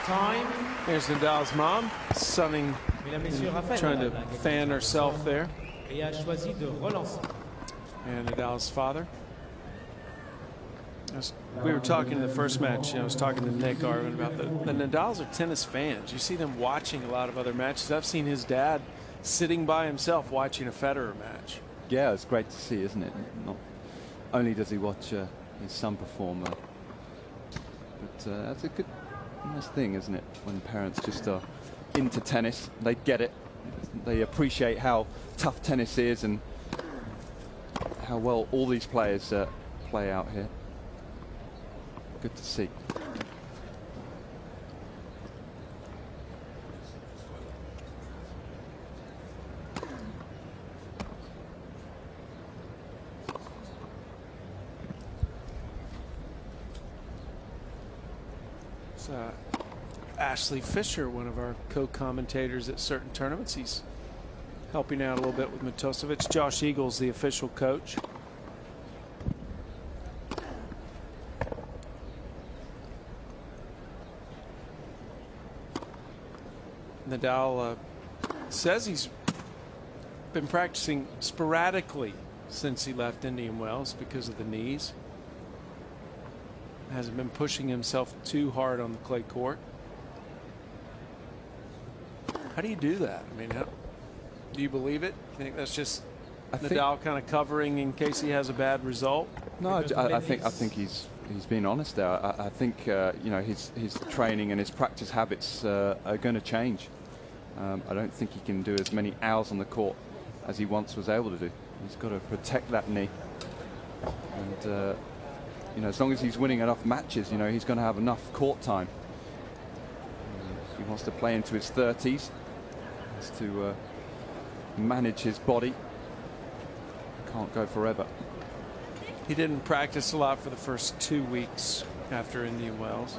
There's Nadal's mom, sunning, trying to fan herself there. And Nadal's father. We were talking in the first match, I was talking to Nick Arvin about the Nadals are tennis fans. You see them watching a lot of other matches. I've seen his dad sitting by himself watching a Federer match. Yeah, it's great to see, isn't it? Not only does he watch his son perform, but that's a good, nice thing, isn't it? When parents just are into tennis, they get it. They appreciate how tough tennis is and how well all these players play out here. Good to see. It's Ashley Fisher, one of our co-commentators at certain tournaments. He's helping out a little bit with Matosevic. Josh Eagles, the official coach. Nadal says he's been practicing sporadically since he left Indian Wells because of the knees. Hasn't been pushing himself too hard on the clay court. How do you do that? I mean, do you believe it? You think that's just Nadal kind of covering in case he has a bad result? No, I think he's being honest there. I think you know, his training and his practice habits are going to change. I don't think he can do as many hours on the court as he once was able to do. He's got to protect that knee, and you know, as long as he's winning enough matches, you know, he's going to have enough court time. If he wants to play into his 30s, he has to manage his body. Can't go forever. He didn't practice a lot for the first 2 weeks after Indian Wells.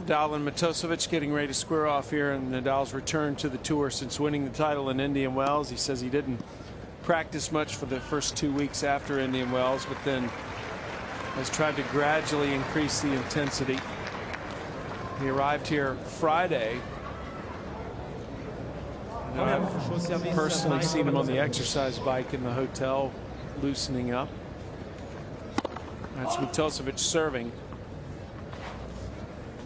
Nadal and Matosevic getting ready to square off here, and Nadal's return to the tour since winning the title in Indian Wells. He says he didn't practice much for the first 2 weeks after Indian Wells, but then has tried to gradually increase the intensity. He arrived here Friday. I've personally seen him on the exercise bike in the hotel, loosening up. That's Matosevic serving.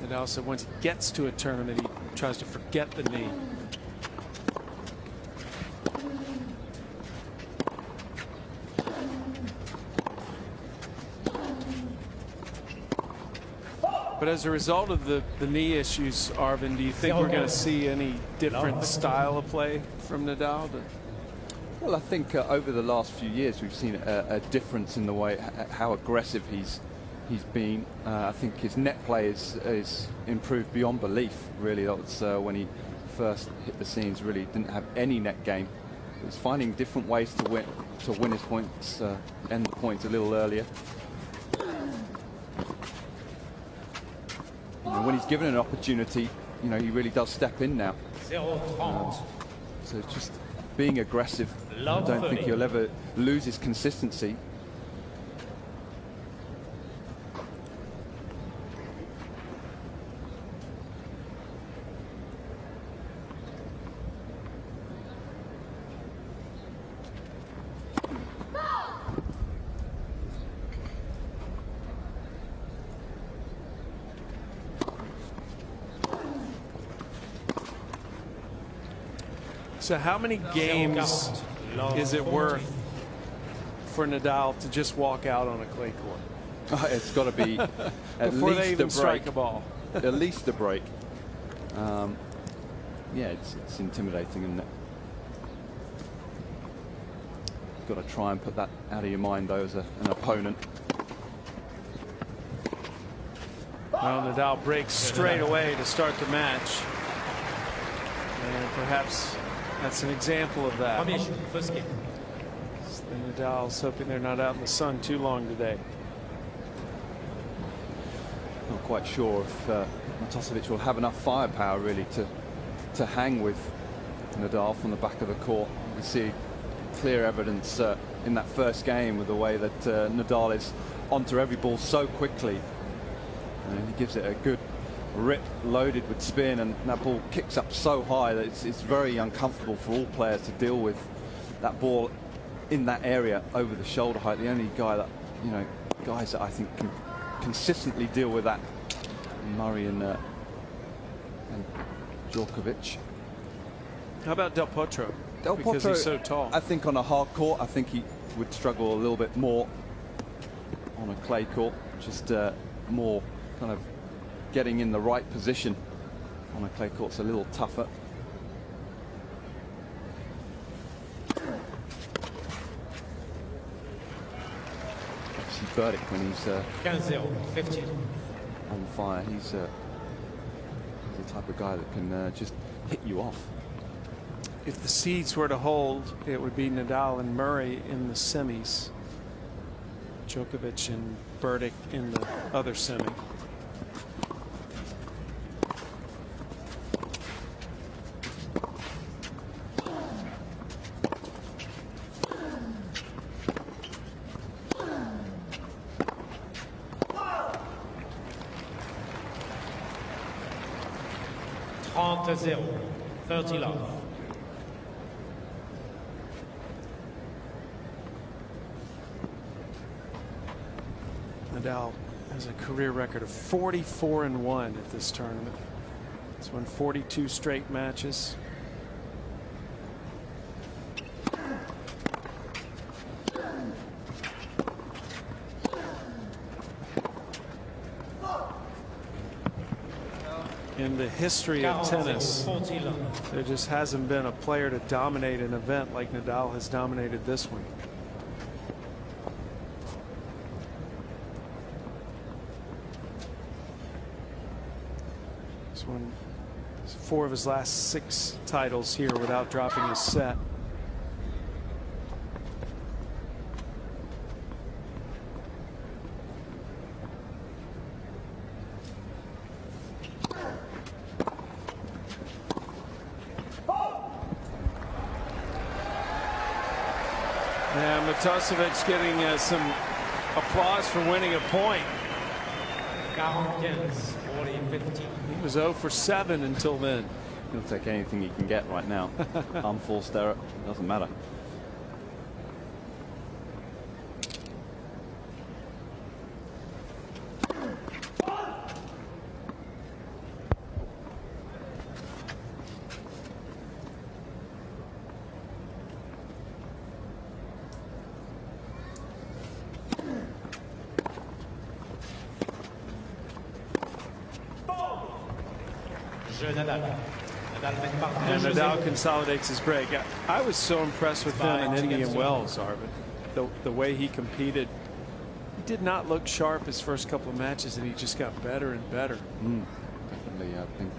Nadal said once he gets to a tournament, he tries to forget the knee. But as a result of the knee issues, Arvin, do you think we're going to see any different style of play from Nadal? Well, I think over the last few years we've seen a difference in the way how aggressive he's been. I think his net play is improved beyond belief, really. That was when he first hit the scenes, really didn't have any net game. He was finding different ways to win his points, end the points a little earlier. You know, when he's given an opportunity, you know, he really does step in now. So just being aggressive, I don't think he'll ever lose his consistency. So how many games is it worth for Nadal to just walk out on a clay court? It's got to be at before least they even a break. strike a ball. At least a break. Yeah, it's intimidating, isn't it? Got to try and put that out of your mind, though, as an opponent. Well, Nadal breaks straight away to start the match, and perhaps that's an example of that. Nadal's hoping they're not out in the sun too long today. Not quite sure if Matosevic will have enough firepower really to hang with Nadal from the back of the court. You see clear evidence in that first game with the way that Nadal is onto every ball so quickly. And he gives it a good rip, loaded with spin, and that ball kicks up so high that it's very uncomfortable for all players to deal with that ball in that area over the shoulder height. The only guy that, guys that I think can consistently deal with that, Murray and Djokovic. How about Del Potro? Del because Potro, he's so tall. I think on a hard court, I think he would struggle a little bit more on a clay court. Just more kind of getting in the right position on a clay court's a little tougher. Obviously Burdick, when he's 15. on fire, he's the type of guy that can just hit you off. If the seeds were to hold, it would be Nadal and Murray in the semis, Djokovic and Burdick in the other semi. Zero, 30 love. Nadal has a career record of 44-1 at this tournament. He's won 42 straight matches. In the history of tennis, there just hasn't been a player to dominate an event like Nadal has dominated this one. He's won 4 of his last 6 titles here without dropping a set. Matosevic getting some applause for winning a point. 40-15. He was 0 for 7 until then. He'll take anything he can get right now. Unforced error, doesn't matter. And Nadal consolidates his break. I was so impressed with him in Indian Wells, Arvid. The way he competed. He did not look sharp his first couple of matches, and he just got better and better. Definitely, I think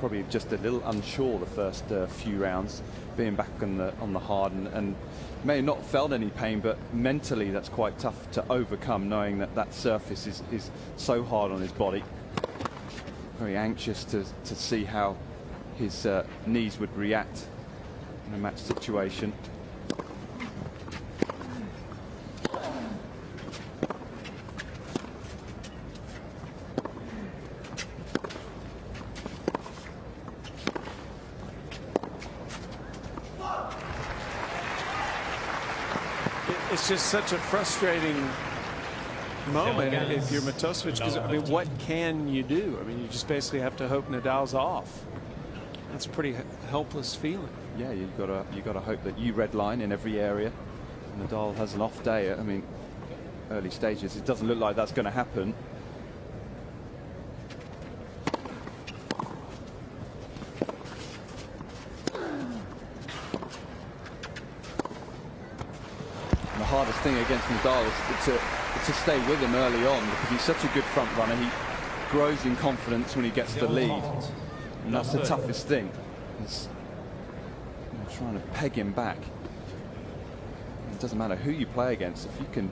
probably just a little unsure the first few rounds, being back on the hard, and may have not felt any pain, but mentally that's quite tough to overcome, knowing that that surface is so hard on his body. Very anxious to see how his knees would react in a match situation. It's just such a frustrating moment if you're Matosevic, because I mean, what can you do? I mean, you just basically have to hope Nadal's off. That's a pretty helpless feeling. Yeah, you gotta hope that you red line in every area. Nadal has an off day. I mean, early stages, it doesn't look like that's going to happen. And the hardest thing against Nadal is to stay with him early on, because he's such a good front runner. He grows in confidence when he gets the lead, and that's the toughest thing. Is trying to peg him back. It doesn't matter who you play against. If you can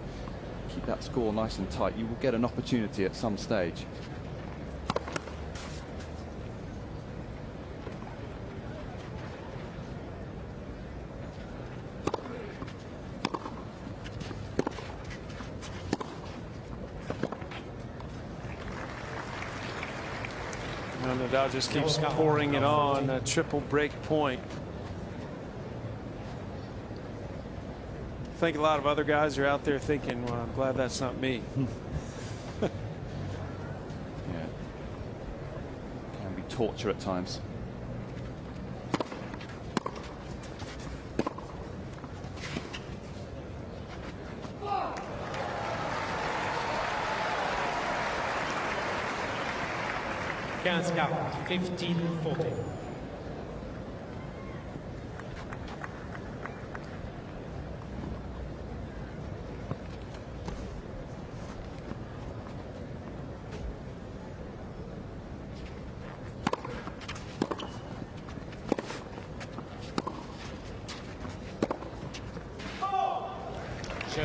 keep that score nice and tight, you will get an opportunity at some stage. Nadal just keeps pouring it on. A triple break point. I think a lot of other guys are out there thinking, well, I'm glad that's not me. Yeah. Can be torture at times. Quinze 15-40.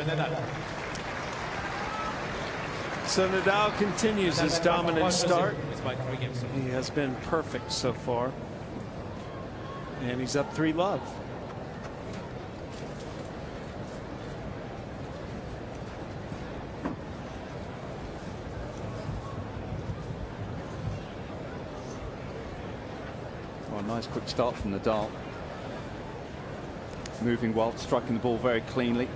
Nadal. So Nadal continues his dominant start. He has been perfect so far. And he's up 3-love. Well, nice quick start from Nadal. Moving well, striking the ball very cleanly.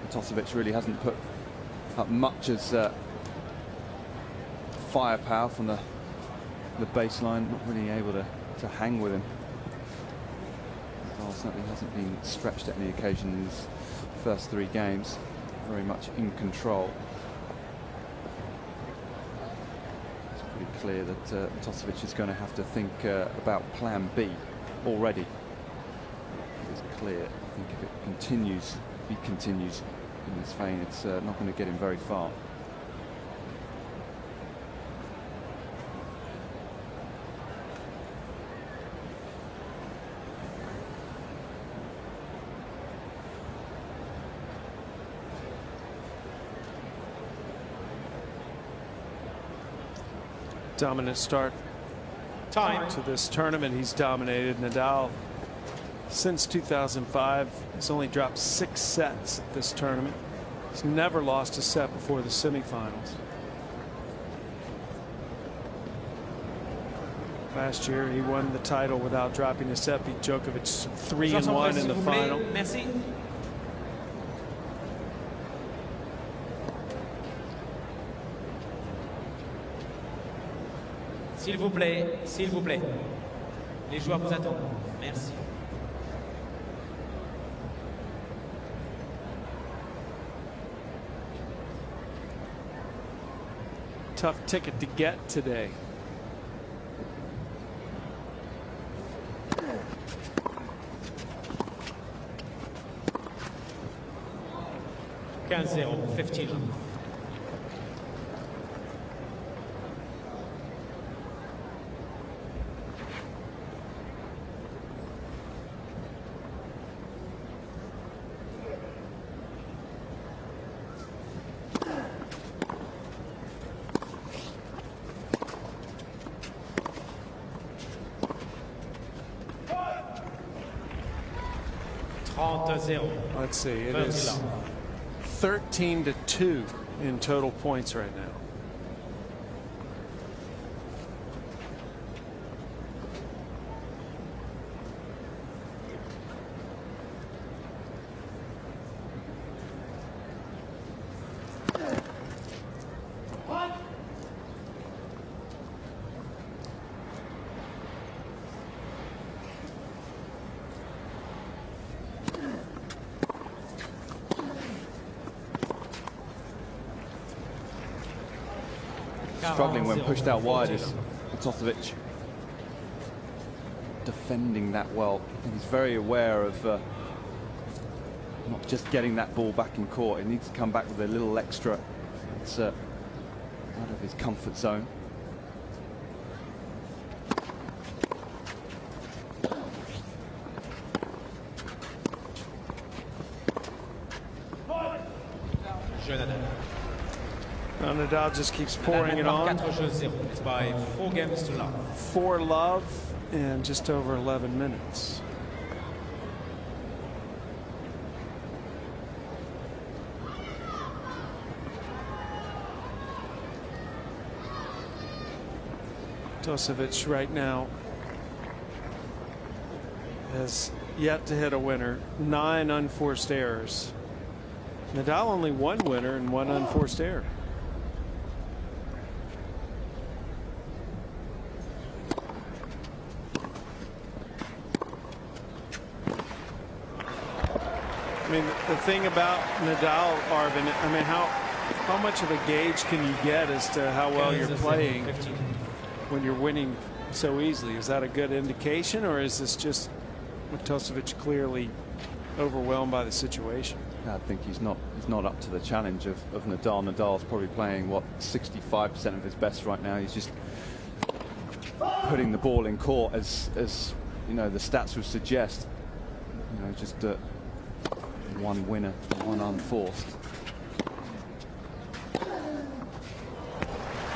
Matosevic really hasn't put up much as firepower from the baseline, not really able to hang with him. Nadal certainly hasn't been stretched at any occasion in his first 3 games. Very much in control. It's pretty clear that Matosevic is going to have to think about plan B already. It's clear. I think if it continues, he continues in this vein, it's not going to get him very far. Dominant start to this tournament. He's dominated. Nadal since 2005 has only dropped 6 sets at this tournament. He's never lost a set before the semifinals. Last year he won the title without dropping a set, beat Djokovic 3-1 in the final. Merci. S'il vous plaît, s'il vous plaît. Les joueurs vous attendent. Merci. Tough ticket to get today. Quinze 15. Let's see, it is 13-2 in total points right now. Struggling when pushed out wide is Matosevic. Defending that well. And he's very aware of not just getting that ball back in court. He needs to come back with a little extra. It's out of his comfort zone. Nadal just keeps pouring it on. It's by 4 games to love. 4-love in just over 11 minutes. Matosevic right now has yet to hit a winner. 9 unforced errors. Nadal only 1 winner and 1 unforced error. I mean, the thing about Nadal, Arvin, I mean, how much of a gauge can you get as to how well you're playing when you're winning so easily? Is that a good indication, or is this just Matosevic clearly overwhelmed by the situation? I think he's not up to the challenge of Nadal. Nadal's probably playing, what, 65% of his best right now. He's just putting the ball in court, as you know, the stats would suggest. You know, just 1 winner, 1 unforced.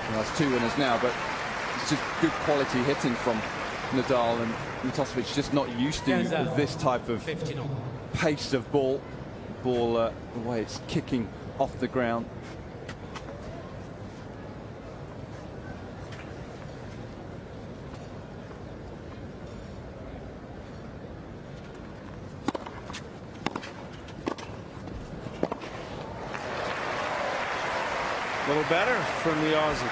Well, that's 2 winners now, but it's just good quality hitting from Nadal, and Matosevic just not used to this type of pace of ball. The way it's kicking off the ground. A little better from the Aussie.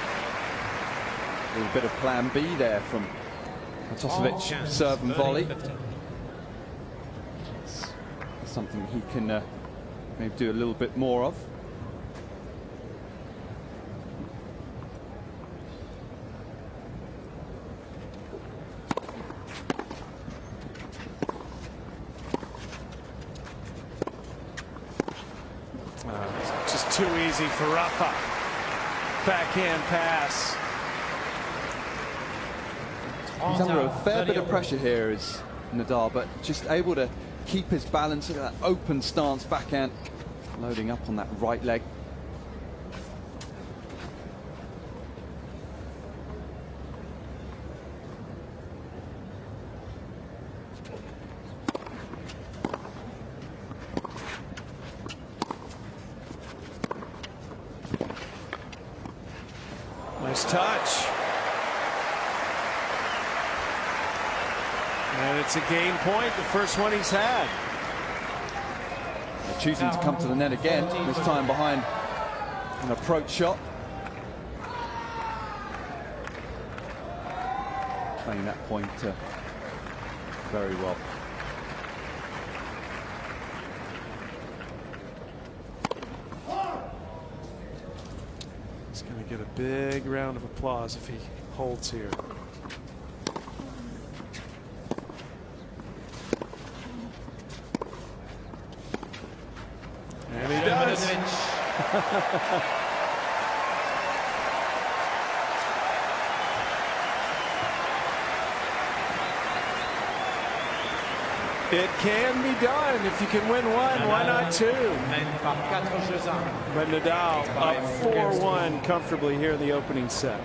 A little bit of plan B there from Matosevic. Serve and volley. It's something he can maybe do a little bit more of. Just too easy for Rafa. Backhand pass. He's under a fair bit of pressure here, is Nadal, but just able to keep his balance at that open stance backhand, loading up on that right leg. Nice touch. And it's a game point, the first one he's had. They're choosing to come to the net again, this time behind an approach shot. Playing that point very well. He's going to get a big round of applause if he holds here. And he does. It can be done. If you can win one, why not 2? But Nadal up 4-1 comfortably here in the opening set.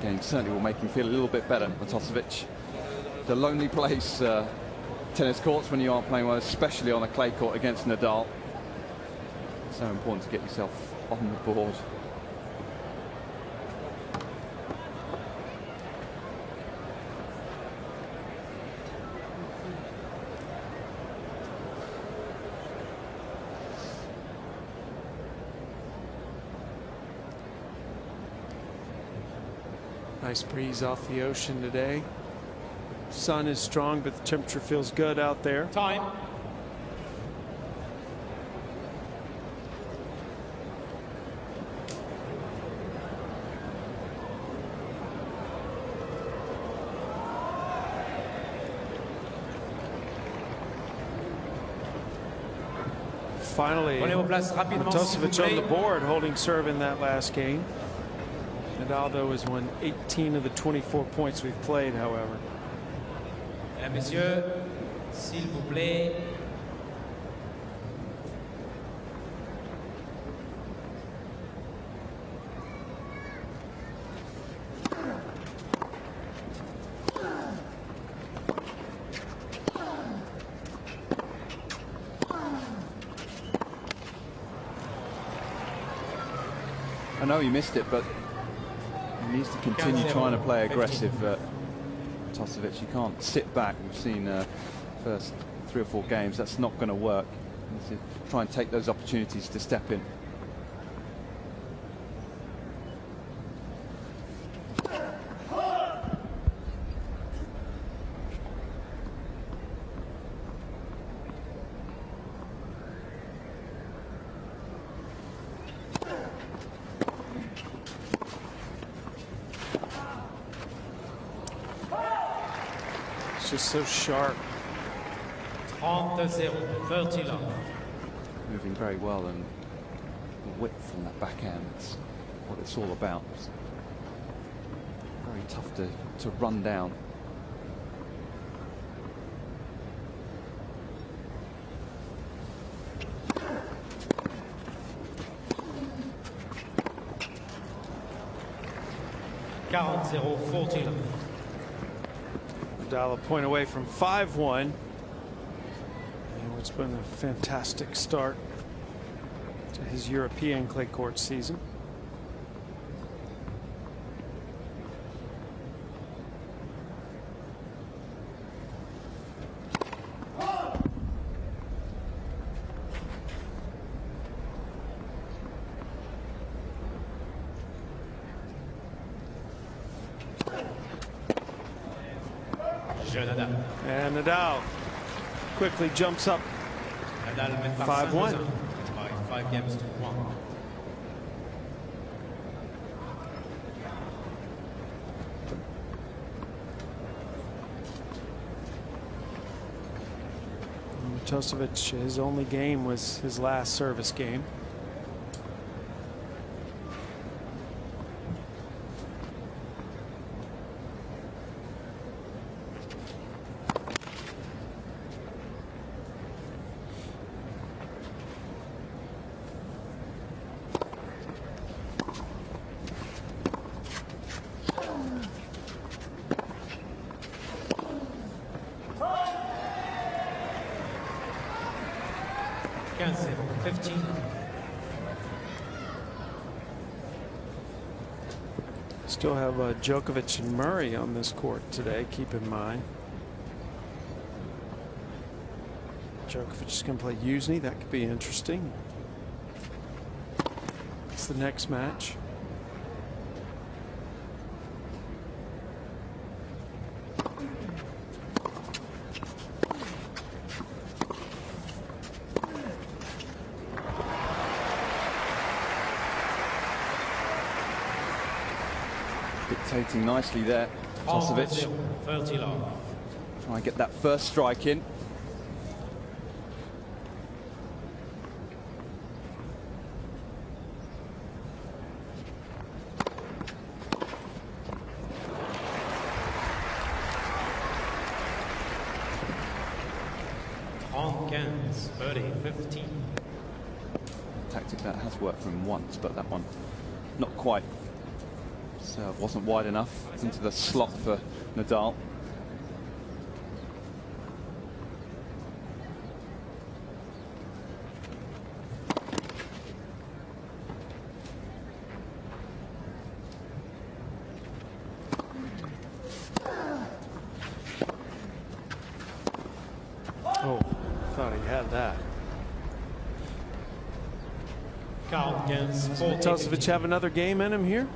Game certainly will make him feel a little bit better. Matosevic, the lonely place, tennis courts, when you aren't playing well, especially on a clay court against Nadal. So important to get yourself on the board. Nice breeze off the ocean today. Sun is strong, but the temperature feels good out there. Time. Finally, Matosevic on the board, holding serve in that last game. Nadal, though, has won 18 of the 24 points we've played, however. Messieurs, s'il vous plaît. I know he missed it, but he needs to continue trying to play aggressive. Matosevic, you can't sit back. We've seen first 3 or 4 games. That's not going to work. You need to try and take those opportunities to step in. It's just so sharp. 30-0, 30 love. Moving very well, and the width on that backhand, that's what it's all about. It's very tough to run down. Nadal a point away from 5-1. And it's been a fantastic start to his European clay court season. And Nadal quickly jumps up 5-1. 5 games to 1. Matosevic, his only game was his last service game. Still have Djokovic and Murray on this court today, keep in mind. Djokovic is going to play Usny. That could be interesting. It's the next match. Dictating nicely there, Matosevic. 30 love. Try and get that first strike in. Tactic that has worked for him once, but that one not quite. Serve wasn't wide enough into the slot for Nadal. Oh, thought he had that. Does Matosevic have another game in him here?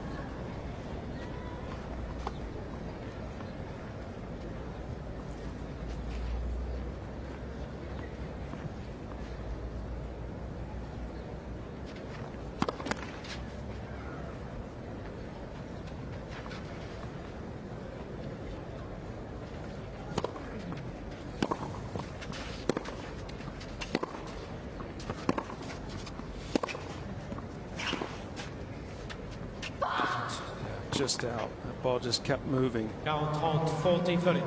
just out. That ball just kept moving. 40-30, 40.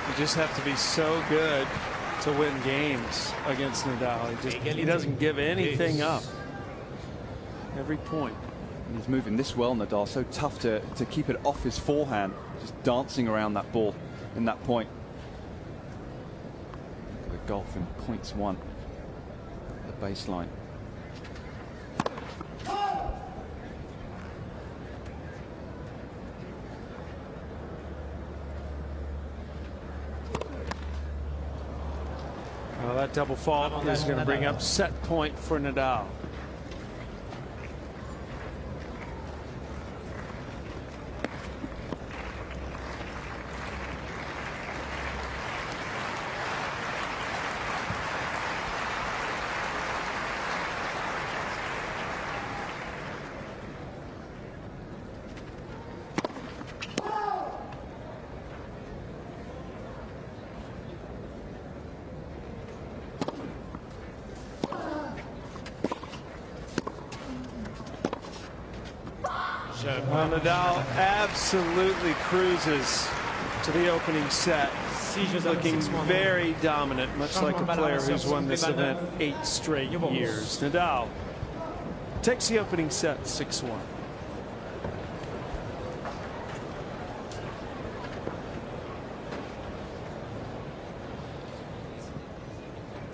You just have to be so good to win games against Nadal. He doesn't give anything up. Every point. And he's moving this well, Nadal. So tough to keep it off his forehand. Just dancing around that ball in that point. Look at the golf in points one. The baseline. Well, that double fault is going to bring up set point for Nadal. Well, Nadal absolutely cruises to the opening set, looking very dominant, much like a player who's won this event 8 straight years. Nadal takes the opening set 6-1.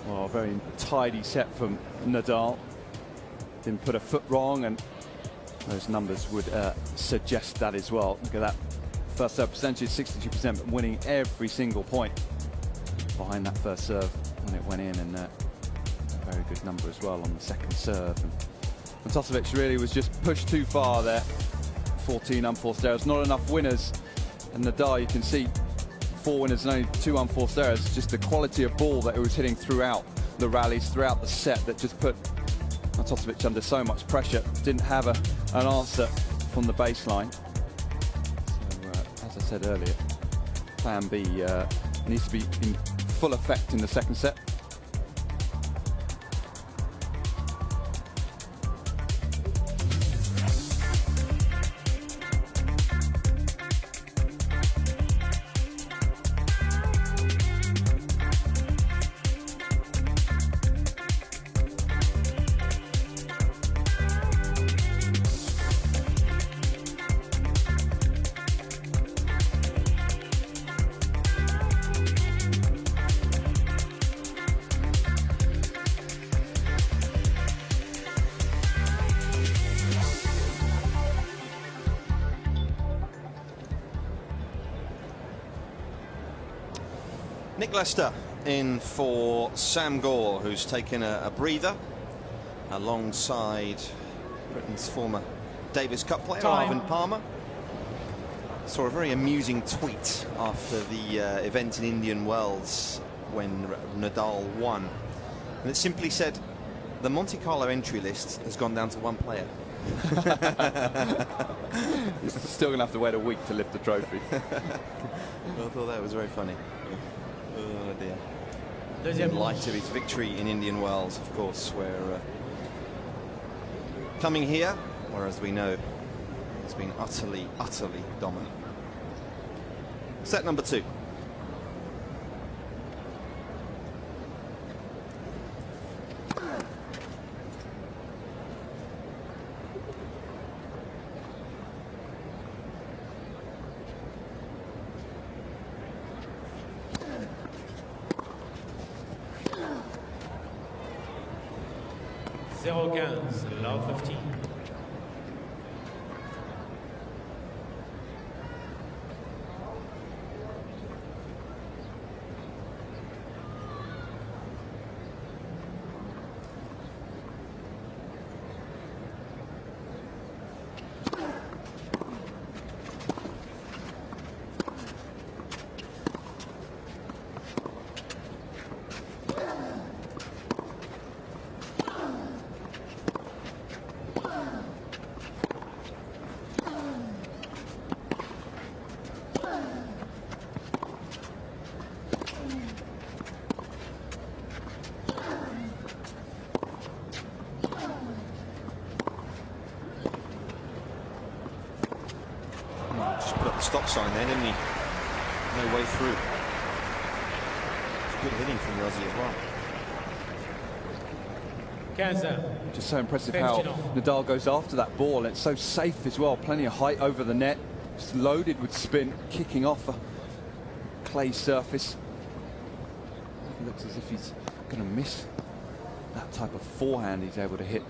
Well, a very tidy set from Nadal. Didn't put a foot wrong, and those numbers would suggest that as well. Look at that first serve percentage, 62%, but winning every single point behind that first serve when it went in, and a very good number as well on the second serve. And Matosevic really was just pushed too far there. 14 unforced errors, not enough winners. And Nadal, you can see 4 winners and only 2 unforced errors. Just the quality of ball that he was hitting throughout the rallies, throughout the set, that just put Matosevic under so much pressure. Didn't have an answer from the baseline. So, as I said earlier, plan B needs to be in full effect in the second set. Nick Lester in for Sam Gore, who's taken a breather alongside Britain's former Davis Cup player, Arvin Palmer. Saw a very amusing tweet after the event in Indian Wells when Nadal won. And it simply said, the Montecarlo entry list has gone down to 1 player. He's still going to have to wait a week to lift the trophy. I thought that was very funny. Oh dear. In light of his victory in Indian Wells, of course, where coming here, where as we know, he's been utterly, utterly dominant. Set number 2. 0-15, love 15. Stop sign there, didn't he? No way through. It's good hitting from the Aussie as well. Just so impressive how Nadal goes after that ball. It's so safe as well. Plenty of height over the net. Just loaded with spin, kicking off a clay surface. It looks as if he's going to miss that type of forehand he's able to hit.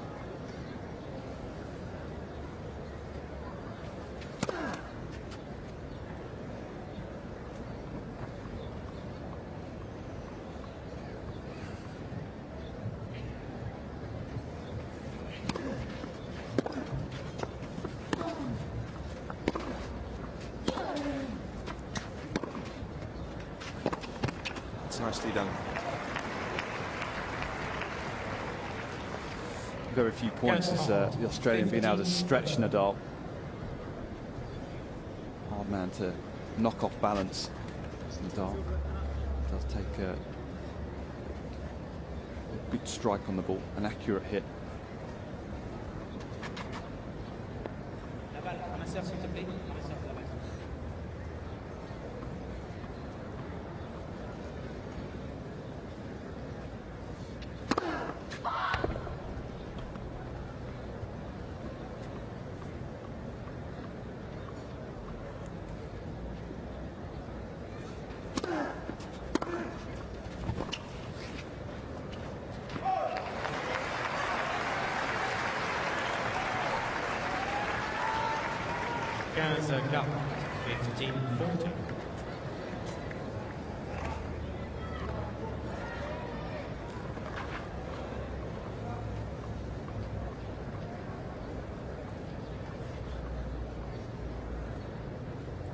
Nicely done. Very few points as the Australian being able to stretch Nadal. Hard man to knock off balance. Nadal does take a good strike on the ball, an accurate hit. Cup 15-14.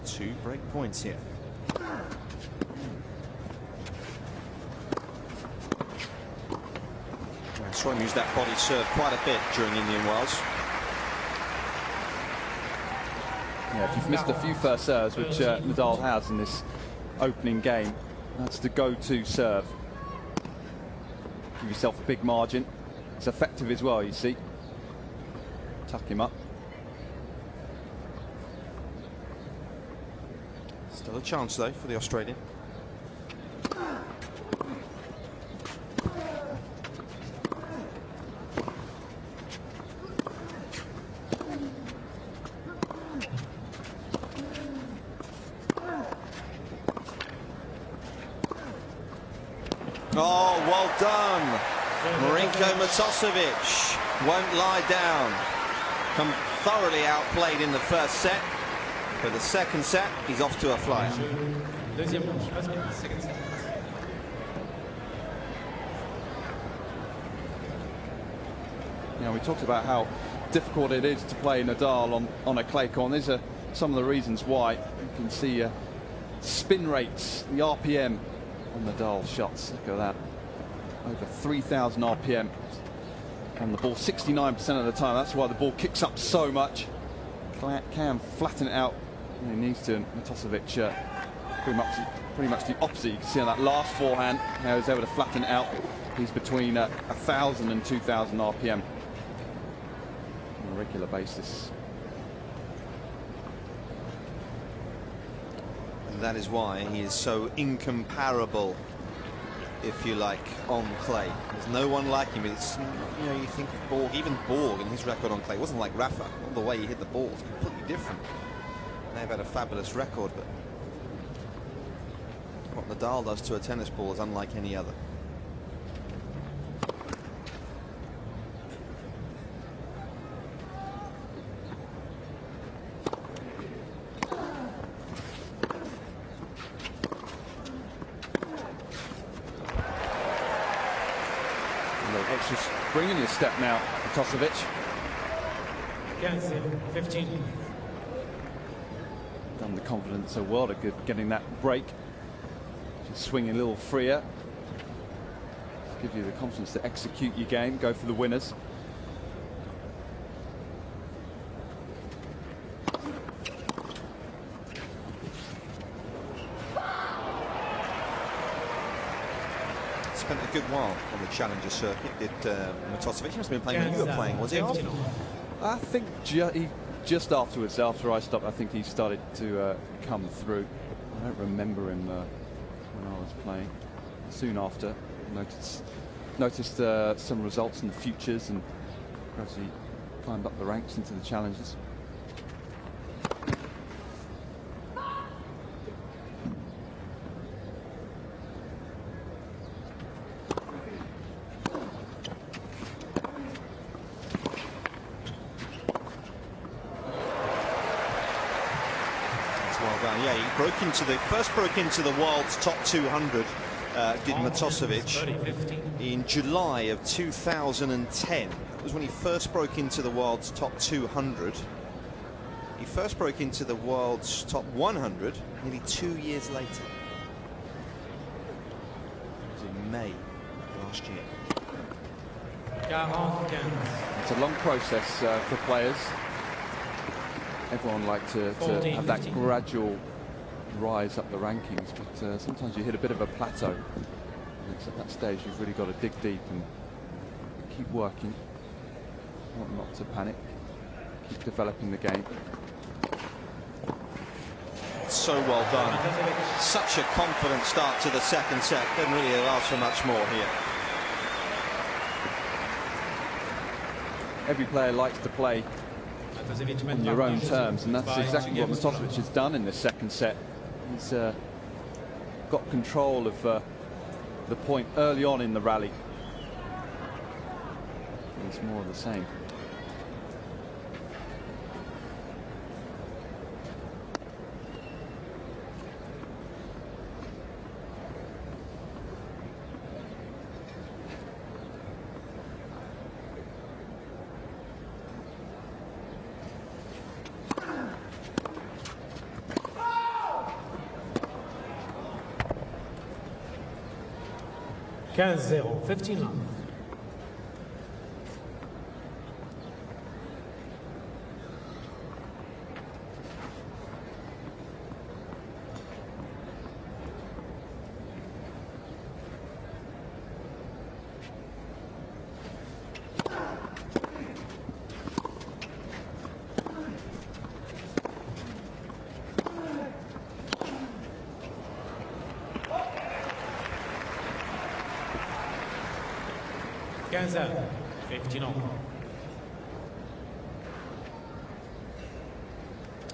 Two break points here. I saw him use that body serve quite a bit during Indian Wells. Yeah, if you've missed a few first serves, which Nadal has in this opening game, that's the go-to serve. Give yourself a big margin. It's effective as well, you see. Tuck him up. Still a chance, though, for the Australian. Oh, well done. Marinko Matosevic won't lie down. Come thoroughly outplayed in the first set. For the second set, he's off to a flyer. Now, we talked about how difficult it is to play Nadal on a clay court. These are some of the reasons why. You can see spin rates, the RPM on Nadal shots. Look at that. Over 3,000 RPM on the ball, 69% of the time. That's why the ball kicks up so much. Can flatten it out when he needs to. Matosevic pretty much the opposite. You can see on that last forehand how he's able to flatten it out. He's between 1,000 and 2,000 RPM on a regular basis. And that is why he is so incomparable, if you like, on clay. There's no one like him. It's, you know, you think of Borg, even Borg and his record on clay. It wasn't like Rafa. All the way he hit the ball was completely different. They've had a fabulous record, but what Nadal does to a tennis ball is unlike any other. just bringing his step now, Matosevic. 15. Done the confidence a world of good getting that break. Just swinging a little freer. Give you the confidence to execute your game, go for the winners. Spent a good while on the Challenger circuit, did Matosevic. He must have been playing when you were playing, was he? I think just afterwards, after I stopped, I think he started to come through. I don't remember him when I was playing. Soon after, noticed some results in the futures and gradually climbed up the ranks into the Challengers. Yeah, he broke into the world's top 200. Did Matosevic in July of 2010. It was when he first broke into the world's top 200. He first broke into the world's top 100 nearly 2 years later. It was in May last year. It's a long process for players. Everyone likes to have that gradual rise up the rankings, but sometimes you hit a bit of a plateau. And it's at that stage you've really got to dig deep and keep working, not to panic, keep developing the game. So well done. Such a confident start to the second set. Didn't really allow for much more here. Every player likes to play on your own terms, and that's exactly what Matosevic has done in the second set. He's got control of the point early on in the rally. It's more of the same. Zero, 15 love.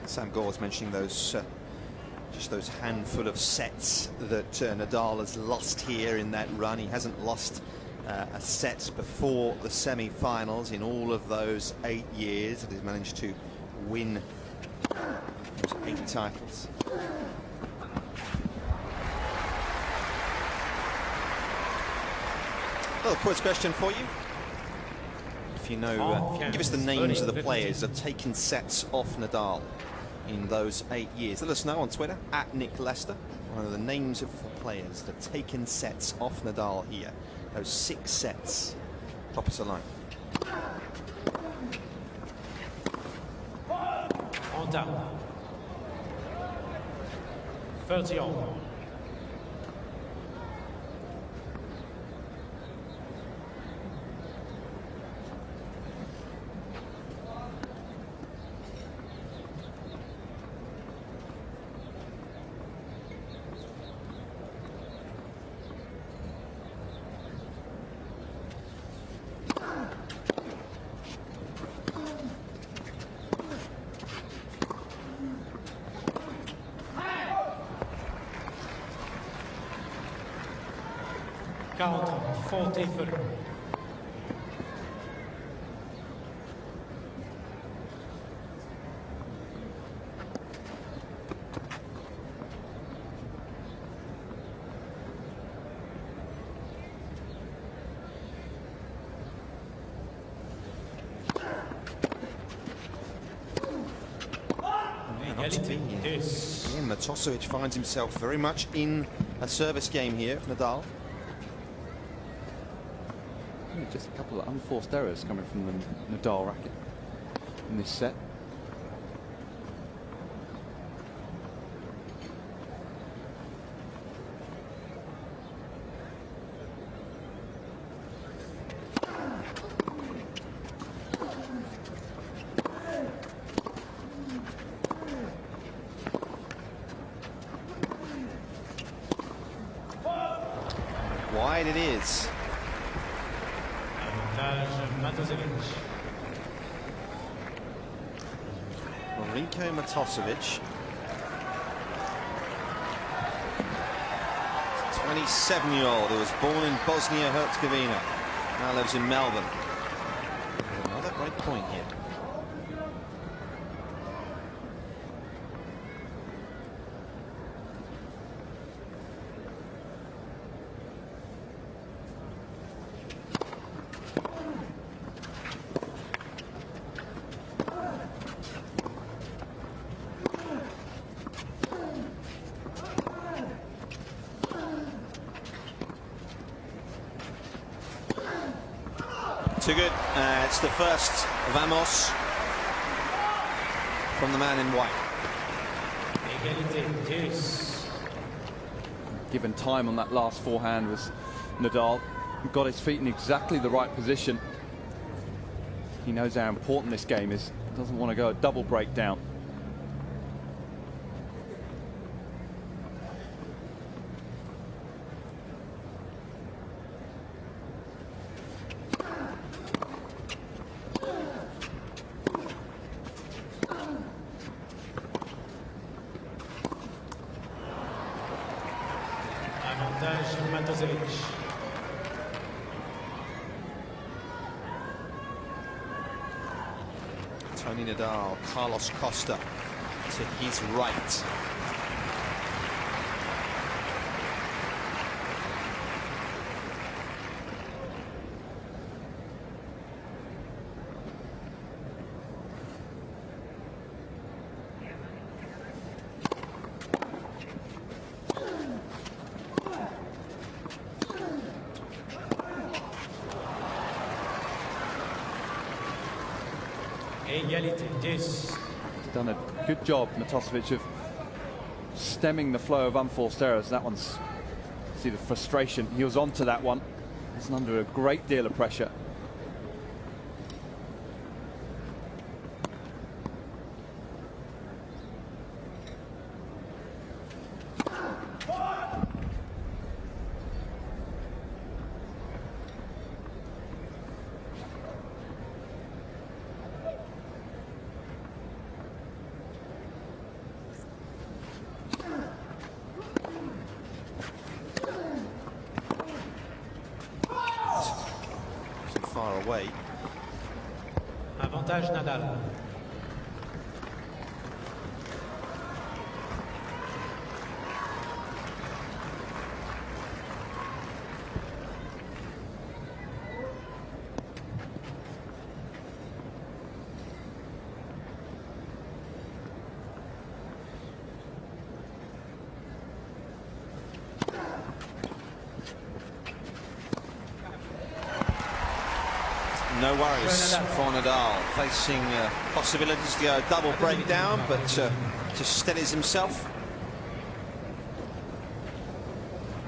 Sam Gore was mentioning those just those handful of sets that Nadal has lost here in that run. He hasn't lost a set before the semi-finals in all of those 8 years, and he's managed to win those 8 titles. Another quiz question for you. If you know, give us the names of the players that have taken sets off Nadal in those 8 years. Let us know on Twitter, @NickLester. One of the names of the players that have taken sets off Nadal here. Those 6 sets. Drop us a line. On down. 30 on. Count 43. Matosevic finds himself very much in a service game here, Nadal. Just a couple of unforced errors coming from the Nadal racket in this set. Wide it is. Matosevic. Marinko Matosevic. 27-year-old who was born in Bosnia-Herzegovina, now lives in Melbourne. Another great point here. Too good. It's the first vamos from the man in white. Égalité, 10. Given time on that last forehand was Nadal. He got his feet in exactly the right position. He knows how important this game is. Doesn't want to go a double breakdown. Matosevic. Tony Nadal, Carlos Costa to his right. Égalité, 10. He's done a good job, Matosevic, of stemming the flow of unforced errors. That one's, see the frustration. He was onto that one. He's under a great deal of pressure. Far away. Avantage Nadal. No worries for Nadal, facing possibilities to go a double breakdown, but just steadies himself.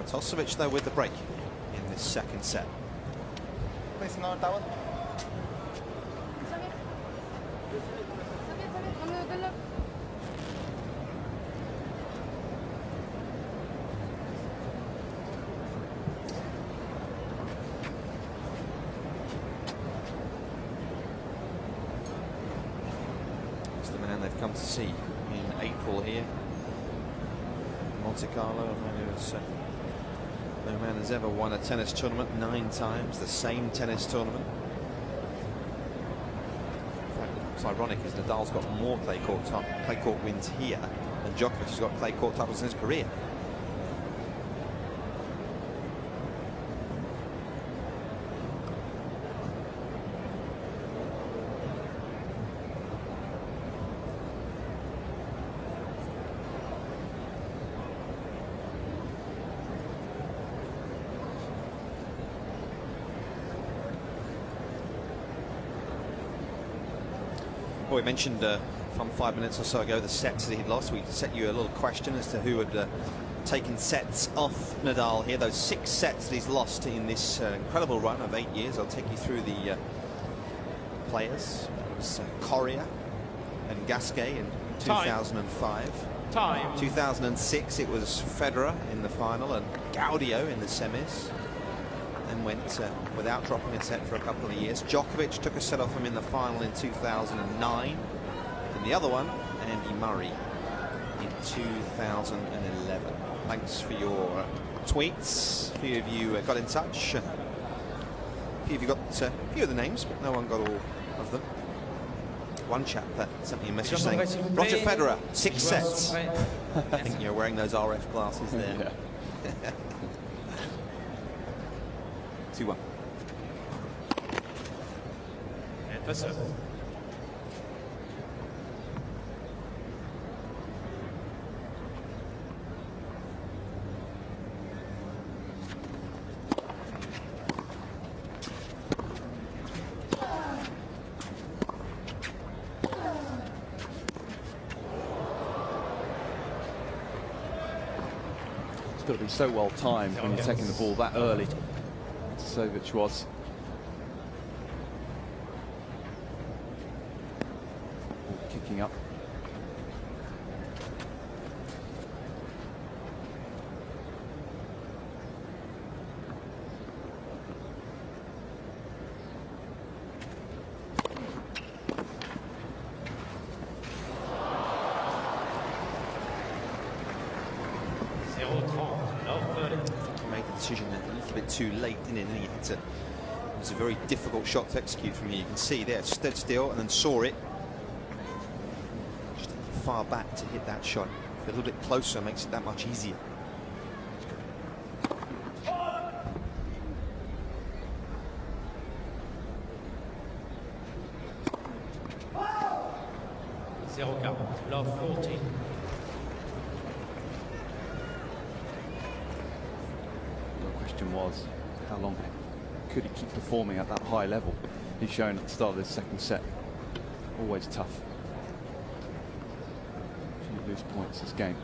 Matosevic, though, with the break in this second set. The man they've come to see in April here, Montecarlo. No man has ever won a tennis tournament 9 times, the same tennis tournament. In fact, what's ironic is Nadal's got more clay court wins here than Djokovic has got clay court titles in his career. we mentioned from 5 minutes or so ago the sets that he'd lost. We set you a little question as to who had taken sets off Nadal here. Those 6 sets that he's lost in this incredible run of 8 years. I'll take you through the players. It was Correa and Gasquet in 2005. Time. 2006 it was Federer in the final and Gaudio in the semis. Then went without dropping a set for a couple of years. Djokovic took a set off him in the final in 2009. And the other one, Andy Murray, in 2011. Thanks for your tweets. A few of you got in touch. A few of you got a few of the names, but no one got all of them. One chap sent me a message saying, Roger Federer, 6 sets. I think you're wearing those RF glasses there. 2-1. And for serve. It's got to be so well timed when you're taking the ball that early. Matosevic was. Kicking up. Decision a little bit too late, didn't it? And it was a very difficult shot to execute from here. You can see there, stood still and then saw it. Just far back to hit that shot. A little bit closer makes it that much easier. Love 14. Was how long could he keep performing at that high level he's shown at the start of this second set. Always tough. A few loose points this game.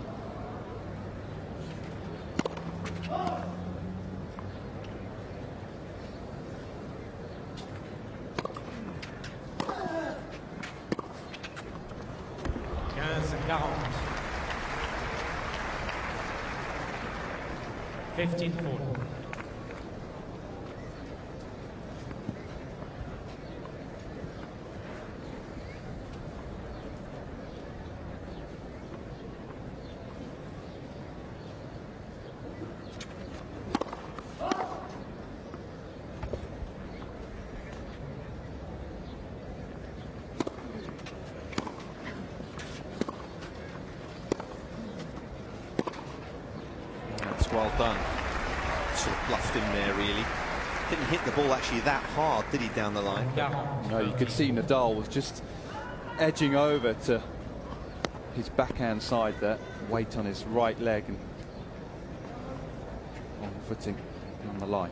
Well done. Sort of bluffed him there, really. Didn't hit the ball actually that hard, did he, down the line? No, you could see Nadal was just edging over to his backhand side there, weight on his right leg and on footing on the line.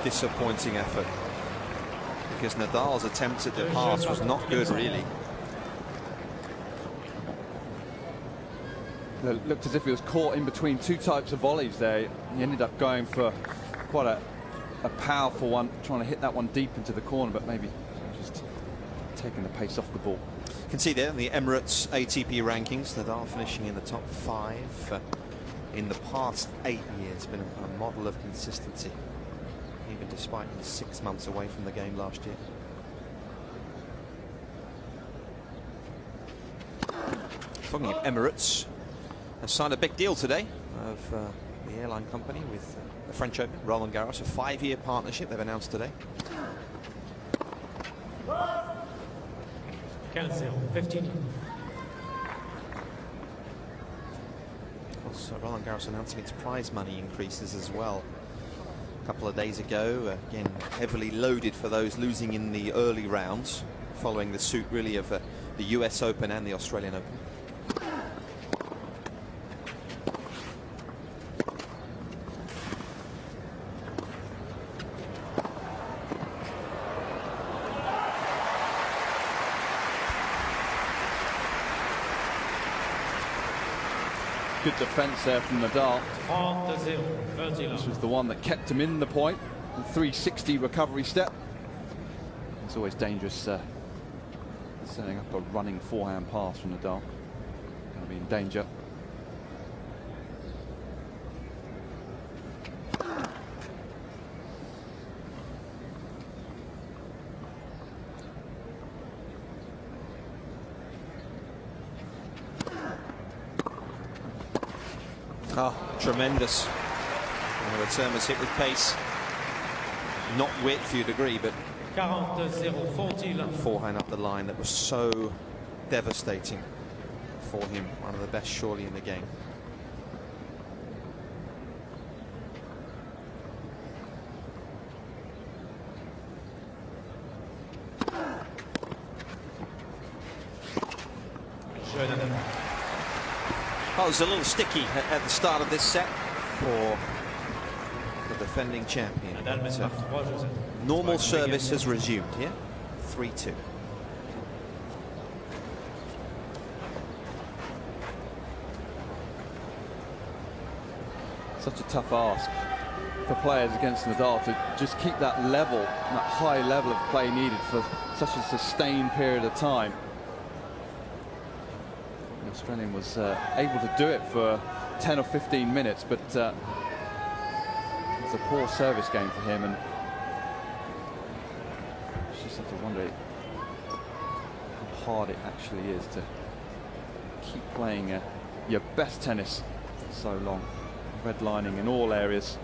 Disappointing effort, because Nadal's attempts at the pass was not good, really. It looked as if he was caught in between 2 types of volleys there. He ended up going for quite a powerful one, trying to hit that one deep into the corner, but maybe just taking the pace off the ball. You can see there in the Emirates ATP rankings, Nadal finishing in the top 5 in the past 8 years. Been a model of consistency, even despite his 6 months away from the game last year. Talking of Emirates, has signed a big deal today of the airline company with the French Open, Roland Garros, a 5-year partnership they've announced today. 15. Also, Roland Garros announcing its prize money increases as well. A couple of days ago, again heavily loaded for those losing in the early rounds, following the suit really of the US Open and the Australian Open. good defense there from Nadal. 30-0, 30 This was the one that kept him in the point. The 360 recovery step. It's always dangerous setting up a running forehand pass from Nadal. Going to be in danger. Ah, tremendous. The return was hit with pace. Not width, you'd agree, but 40-0, 40 forehand up the line that was so devastating for him. One of the best, surely, in the game. Oh, it was a little sticky at the start of this set for the defending champion. Normal service has resumed here. 3-2. Such a tough ask for players against Nadal to just keep that level, that high level of play needed for such a sustained period of time. The Australian was able to do it for 10 or 15 minutes, but it's a poor service game for him, and you just have to wonder how hard it actually is to keep playing your best tennis for so long. Redlining in all areas.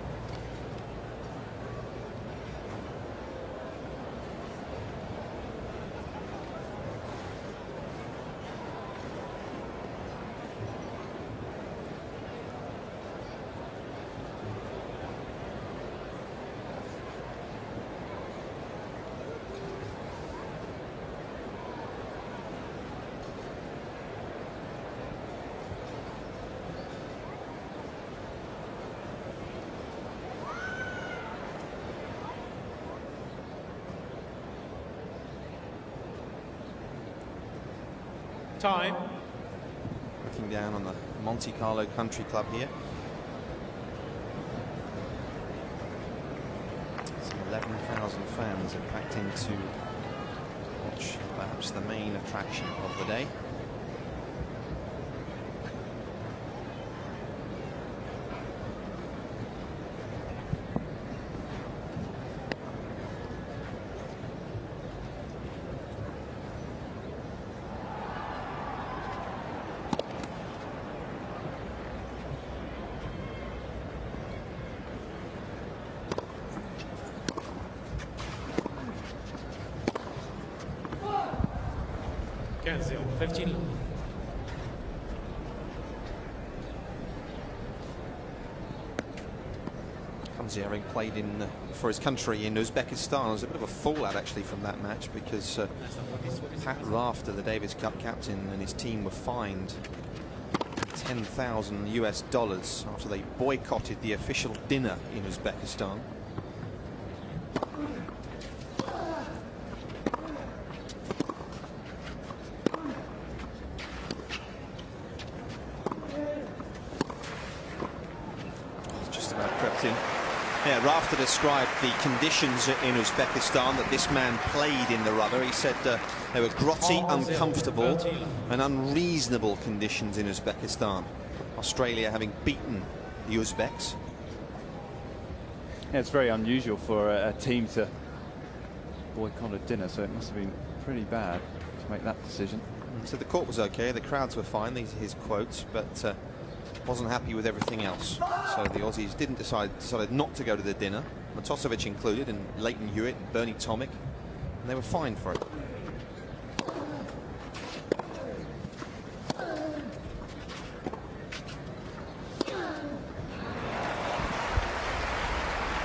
Time. Looking down on the Montecarlo Country Club here. Some 11,000 fans have packed in to watch perhaps the main attraction of the day. Cancel, 15. Hamza having played in for his country in Uzbekistan. It was a bit of a fallout actually from that match because Pat Rafter, the Davis Cup captain, and his team were fined $10,000 US after they boycotted the official dinner in Uzbekistan. Yeah, Rafter described the conditions in Uzbekistan that this man played in the rudder. He said they were grotty, uncomfortable and unreasonable conditions in Uzbekistan. Australia having beaten the Uzbeks. Yeah, it's very unusual for a team to boycott a dinner, so it must have been pretty bad to make that decision. So the court was okay, the crowds were fine, these are his quotes, but wasn't happy with everything else. So the Aussies decided not to go to the dinner, Matosevic included, and Leighton Hewitt and Bernie Tomic, and they were fined for it.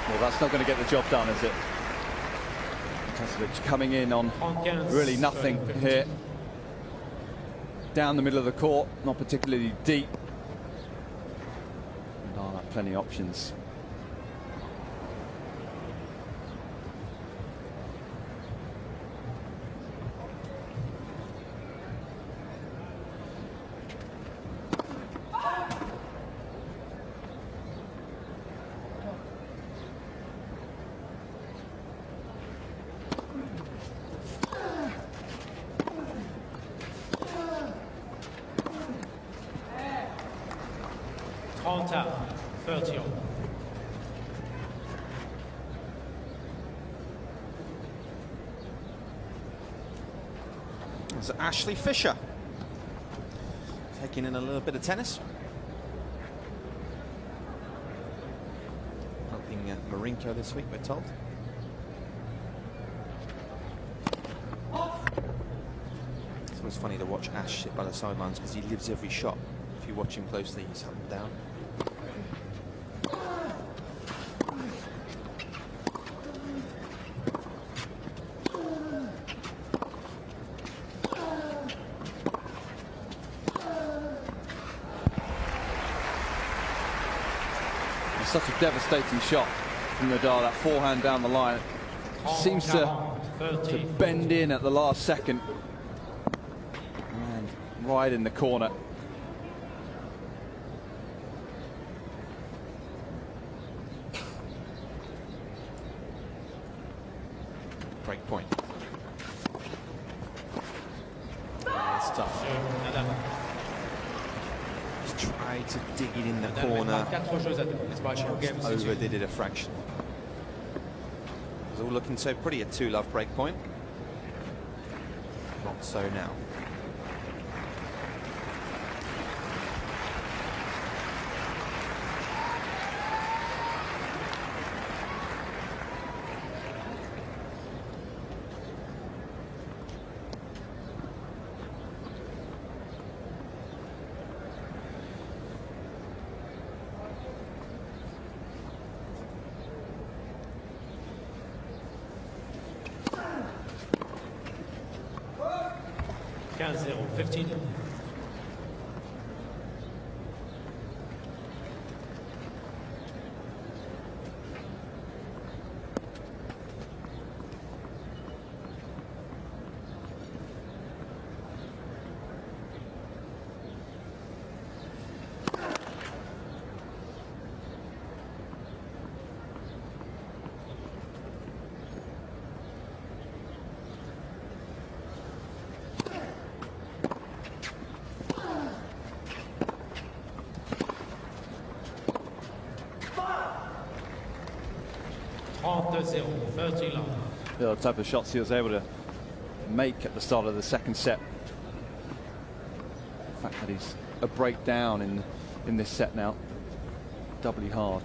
Well, that's not going to get the job done, is it? Matosevic coming in on really nothing here. Down the middle of the court, not particularly deep. Plenty of options. 30 ans. There's Ashley Fisher taking in a little bit of tennis. Helping Marinko this week, we're told. It's always funny to watch Ash sit by the sidelines because he lives every shot. If you watch him closely, he's up and down. Such a devastating shot from Nadal, that forehand down the line. Seems to bend in at the last second. And right in the corner. Break point. That's tough. Tried to dig it in the corner. Overdid it a fraction. It was all looking so pretty at 2-love break point. Not so now. Zero, 15. The type of shots he was able to make at the start of the second set. The fact that he's a breakdown in this set now, doubly hard.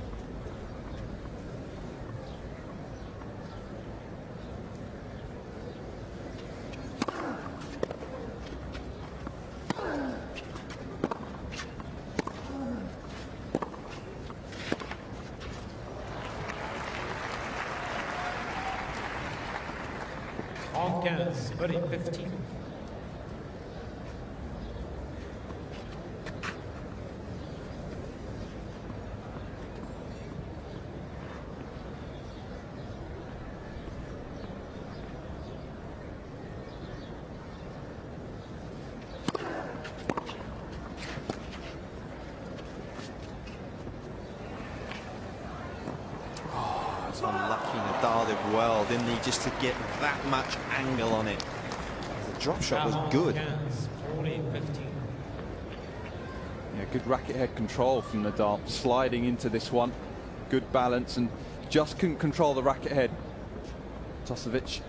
Buddy, 15. Unlucky Nadal did well, didn't he, just to get that much angle on it. The drop shot was good. 40, 15. Yeah, good racket head control from Nadal, sliding into this one. Good balance and just couldn't control the racket head. Matosevic.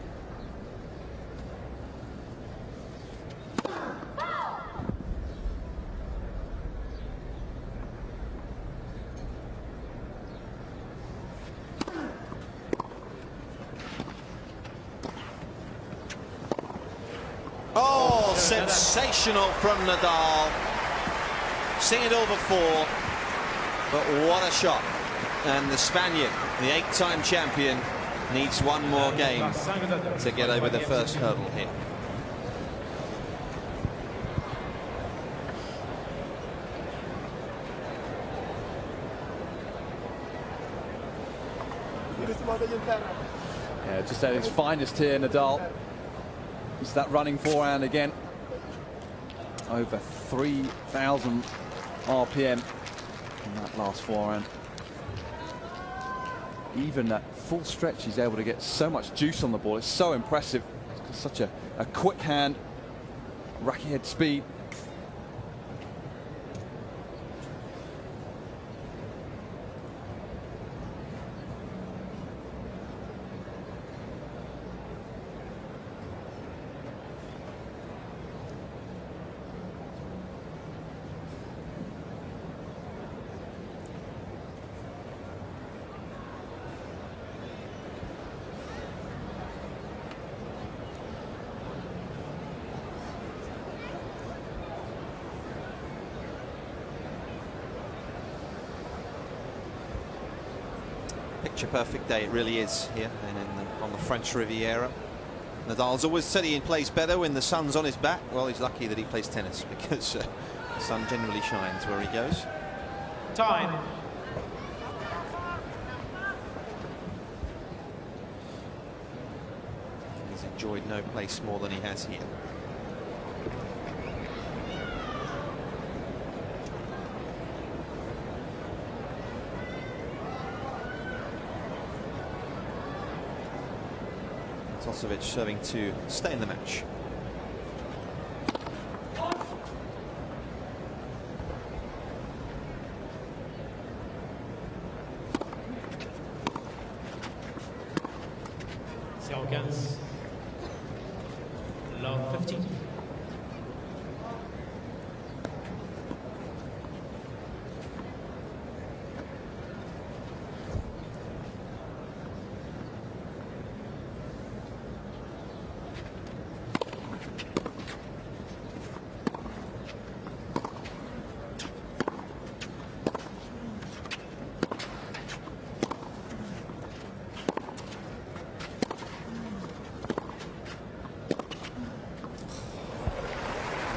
Oh, sensational from Nadal. Seen it all before, but what a shot. And the Spaniard, the 8-time champion, needs one more game to get over the first hurdle here. Yeah, just at his finest here, Nadal. It's that running forehand again. Over 3,000 RPM in that last forehand. Even at full stretch, he's able to get so much juice on the ball. It's so impressive. It's such a quick hand, racket head speed. picture-perfect day. It really is here and on the French Riviera. Nadal's always said he plays better when the sun's on his back. Well, he's lucky that he plays tennis because the sun generally shines where he goes. Time. He's enjoyed no place more than he has here. Matosevic serving to stay in the match. Séance 15. Love 15.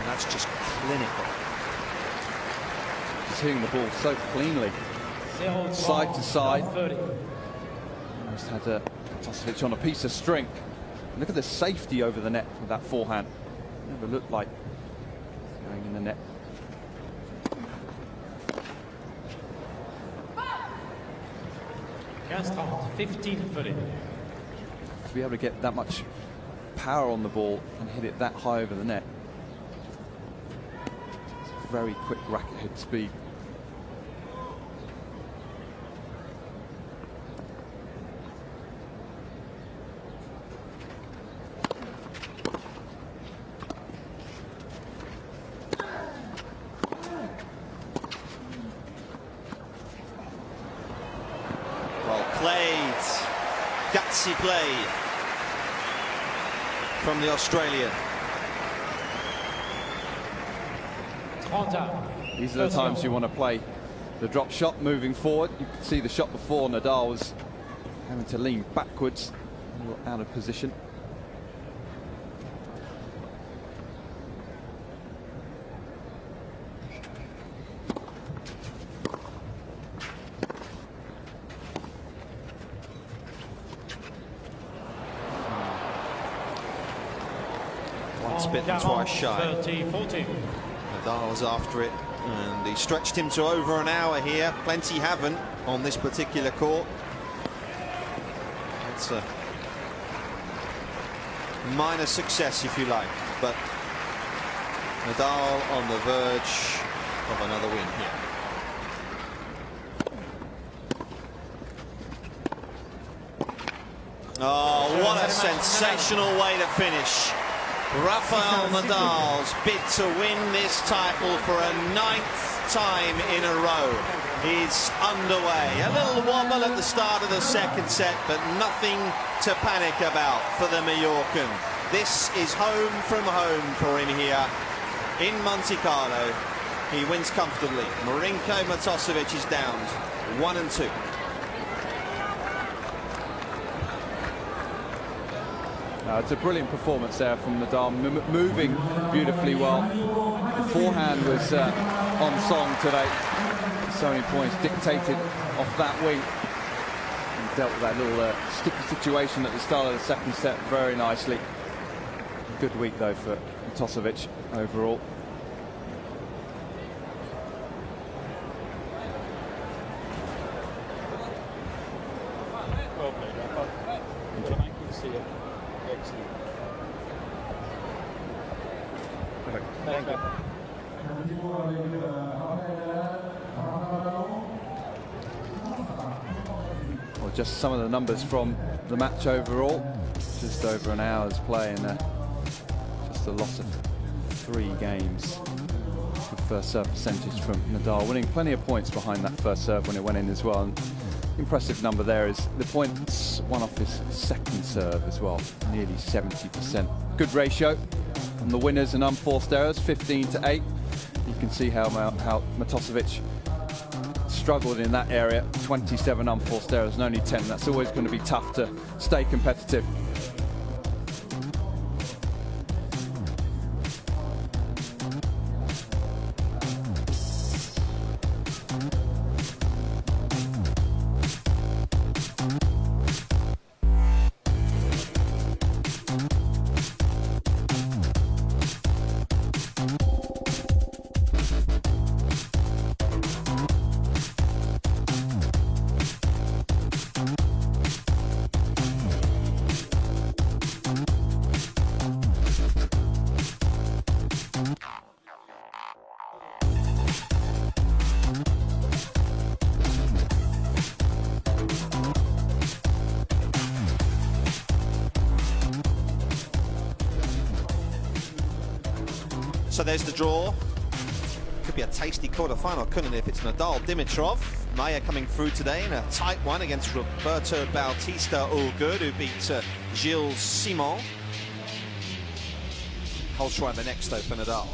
That's just clinical. Just hitting the ball so cleanly, side to side. Almost had Matosevic on a piece of string. Look at the safety over the net with that forehand. Never looked like going in the net. To 15 footing. To be able to get that much power on the ball and hit it that high over the net. It's very quick racket head speed. Played, gutsy play from the Australian. These are the times you want to play the drop shot moving forward. You can see the shot before, Nadal was having to lean backwards, a little out of position. Once bitten, twice shy. 30-14. Nadal's after it, and he stretched him to over an hour here. Plenty haven't on this particular court. It's a minor success, if you like, but Nadal on the verge of another win here. Oh, what a sensational way to finish. Rafael Nadal's bid to win this title for a 9th time in a row is underway. A little wobble at the start of the second set, but nothing to panic about for the Mallorcan. This is home from home for him here in Montecarlo. He wins comfortably. Marinko Matosevic is down 1-2. It's a brilliant performance there from Nadal, moving beautifully well. The forehand was on song today. So many points dictated off that wing. He dealt with that little sticky situation at the start of the second set very nicely. Good week though for Matosevic overall. Well played, Rafa. Good to see you. Excellent. Thank you. Well, just some of the numbers from the match overall. Just over an hour's play and just a loss of 3 games. Good first serve percentage from Nadal, winning plenty of points behind that first serve when it went in as well. And impressive number there is the points won off his second serve as well, nearly 70%. Good ratio on the winners and unforced errors, 15-8. You can see how Matosevic struggled in that area. 27 unforced errors and only 10. That's always going to be tough to stay competitive. So there's the draw. Could be a tasty quarter-final, couldn't it, if it's Nadal, Dimitrov. Maya coming through today in a tight one against Roberto Bautista, all good, who beat Gilles Simon. Holzheimer next, though, for Nadal.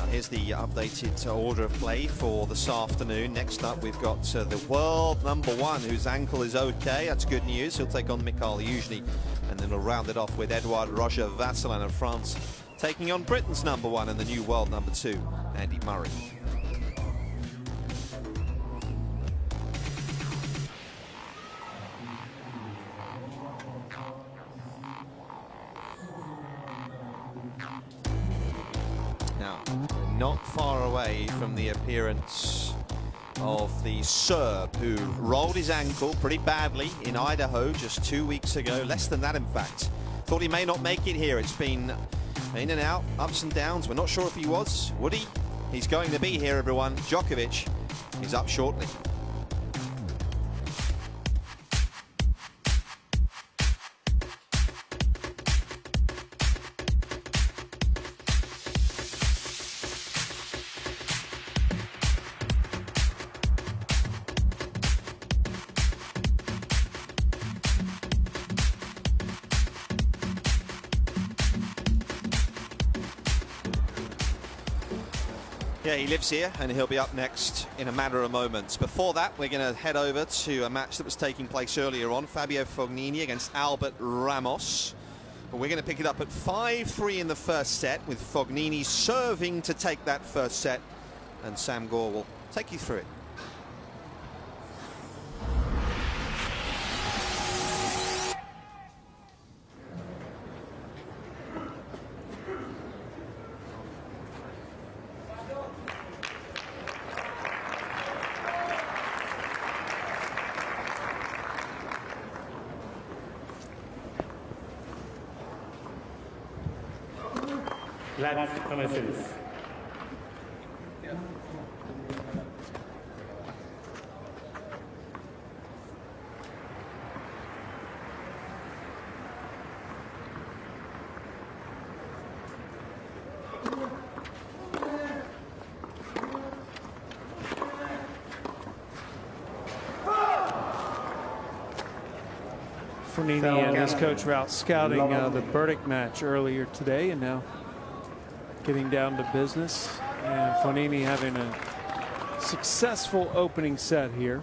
Here's the updated order of play for this afternoon. Next up, we've got the world #1, whose ankle is okay. That's good news. He'll take on Mikhail usually, and then we'll round it off with Edouard Roger Vasselin of France, taking on Britain's #1 and the new world #2, Andy Murray. Now, not far away from the appearance of the Serb, who rolled his ankle pretty badly in Idaho just 2 weeks ago, less than that in fact. Thought he may not make it here. It's been in and out, ups and downs. We're not sure if he would he? He's going to be here, everyone. Djokovic is up shortly. Yeah, he lives here and he'll be up next in a matter of moments. Before that, we're going to head over to a match that was taking place earlier on. Fabio Fognini against Albert Ramos. We're going to pick it up at 5-3 in the first set, with Fognini serving to take that first set. And Sam Gore will take you through it. Let's commence. Fognini and his coach were out scouting the Burdick match earlier today, and now getting down to business. And Fognini having a successful opening set here.